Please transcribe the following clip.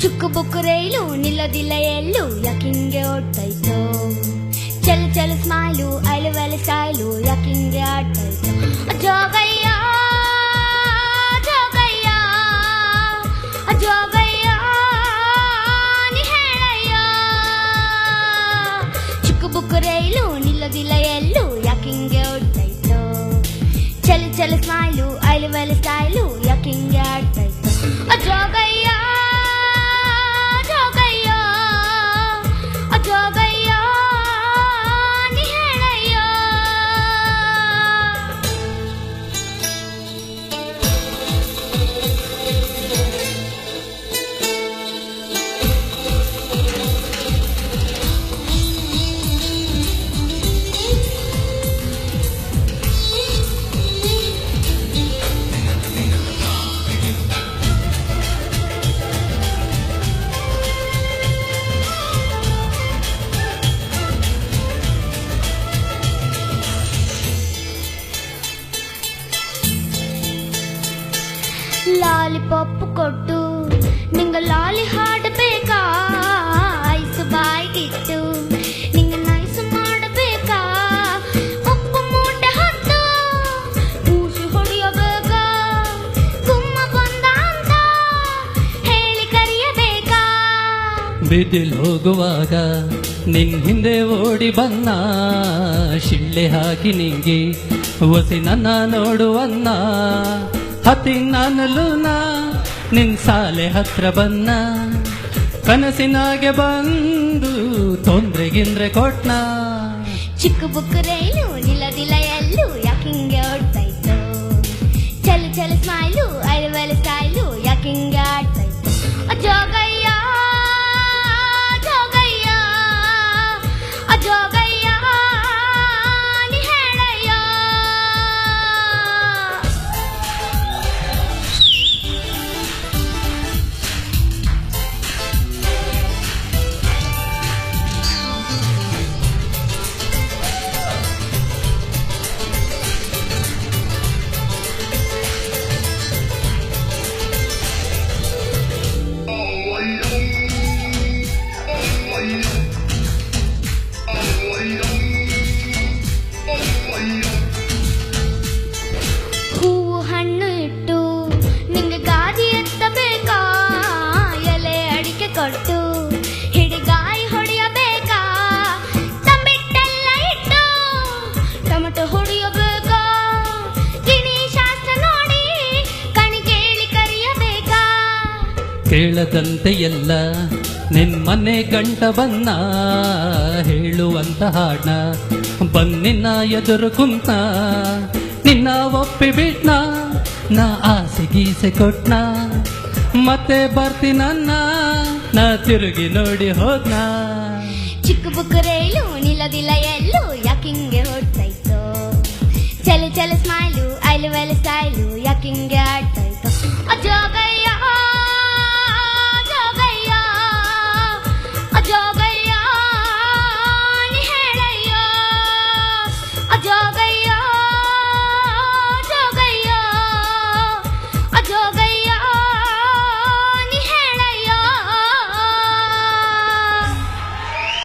ಚುಕ್ಕು book ರೈಲು ನಿಲ್ಲೋದಿಲ್ಲ ಎಲ್ಲೂ ಯಾಕಿಂಗೆ ಓಡ್ತಾಯ್ತು ಚಲು ಚಲು ಸ್ಮೈಲು ಐಲು ಸ್ಟೈಲು ಯಾಕಿಂಗೆ ಆಡ್ತಾಯ್ತು ಜೋಗಯ್ಯ ಜೋಗಯ್ಯ ಜೋಗಯ್ಯ ನೀ ಹೇಳಯ್ಯ ಚುಕ್ಕು ಬುಕ್ಕು ರೈಲು ನಿಲ್ಲೋದಿಲ್ಲ ಎಲ್ಲೂ ಯಾಕಿಂಗೆ ಓಡ್ತಾಯ್ತು ಚಲು ಚಲು ಸ್ಮೈಲು ಐಲು ಸ್ಟೈಲು ಯಾಕಿಂಗೆ ಆಡ್ತಾಯ್ತು ಜೋಗಯ್ಯ ಜೋಗಯ್ಯ ಜೋಗಯ್ಯ ನೀ ಹೇಳಯ್ಯ ಲಾಲಿಪಾಪ್ ಕೊಟ್ಟು ನಿಂಗ ಲಾಲಿ ಹಾಡಬೇಕಾ ಐಸು ಬಾಯ್ಗಿಟ್ಟು ನಿಂಗ ನೈಸು ಮಾಡಬೇಕಾ ಉಪ್ಪು ಮೂಟೆ ಹೊತ್ತು ಕೂಸು ಹೊಡೆಯಬೇಕಾ ಗುಮ್ಮ ಬಂದ ಅಂತ ಹೇಳಿ ಕರೆಯಬೇಕಾ ಬಿದಿಲ್ ಹೋಗುವಾಗ ನಿನ್ ಹಿಂದೆ ಓಡಿ ಬನ್ನ ಶಿಳ್ಳೆ ಹಾಕಿ ನಿಂಗೆ ಒಸಿ ನನ್ನ ನೋಡುವನ್ನ ಹತ್ತಿ ನಾನಲ್ಲೂನ ನಿನ್ ಸಾಲೆ ಹತ್ರ ಬನ್ನ ಕನಸಿನಾಗೆ ಬಂದು ತೊಂದ್ರೆಗಿಂದ್ರೆ ಕೊಟ್ನ ಚಿಕ್ಕ ಬುಕ್ಕು ರೈಲು ನಿಲ್ಲದಿಲ್ಲ ಎಲ್ಲೂ ಯಾಕಿಂಗೆ ಓಡ್ತಾಯ್ತು ಚಲು ಚಲು ಸ್ಮೈಲು ಐಲು ಸ್ಟೈಲು ಯಾಕಿಂಗೆ ಆಡ್ತಾಯ್ತು ಜೋಗಯ್ಯ ಜೋಗಯ್ಯ ಜೋಗಯ್ಯ ನೀ ಹೇಳಯ್ಯ ಹೂವು ಹಣ್ಣು ಇಟ್ಟು ನಿಂಗೆ ಗಾದಿ ಎತ್ತಬೇಕಾ ಎಲೆ ಅಡಿಕೆ ಕೊಟ್ಟು ಹಿಡಿಗಾಯಿ ಹೊಡೆಯಬೇಕಾ ತಂಬಿಟ್ಟೆಲ್ಲ ಇಟ್ಟು ಟೊಮೆಟೊ ಹೊಡೆಯಬೇಕಾ ಗಿಣಿ ಶಾಸ್ತ್ರ ನೋಡಿ ಕಣಿ ಕೇಳಿ ಕರಿಯಬೇಕಾ ಕೇಳದಂತೆ ಎಲ್ಲ ನಿನ್ ಮನೆ ಗಂಟ ಬನ್ನ ಹೇಳುವಂತ ಹಾಡ್ನ ಬನ್ನಿನ್ನ ಎದುರು ಕುಂತ ನಿನ್ನ ಒಪ್ಪಿ ಬಿಟ್ನ ನಾ ಆಸೆ ಗೀಸೆ ಕೊಟ್ನ ಮತ್ತೆ ಬರ್ತೀನನ್ನ ನಾ ತಿರುಗಿ ನೋಡಿ ಹೋದ್ನ ಚಿಕ್ಕ ಬುಕ್ಕು ರೈಲು ನಿಲ್ಲದಿಲ್ಲ ಎಲ್ಲೂ ಯಾಕಿಂಗೆ ಓಡ್ತಾಯ್ತು ಚಲು ಚಲು ಸ್ಮೈಲು ಐಲು ಸ್ಟೈಲು ಯಾಕಿಂಗೆ ಆಡ್ತಾಯ್ತು ಜೋಗ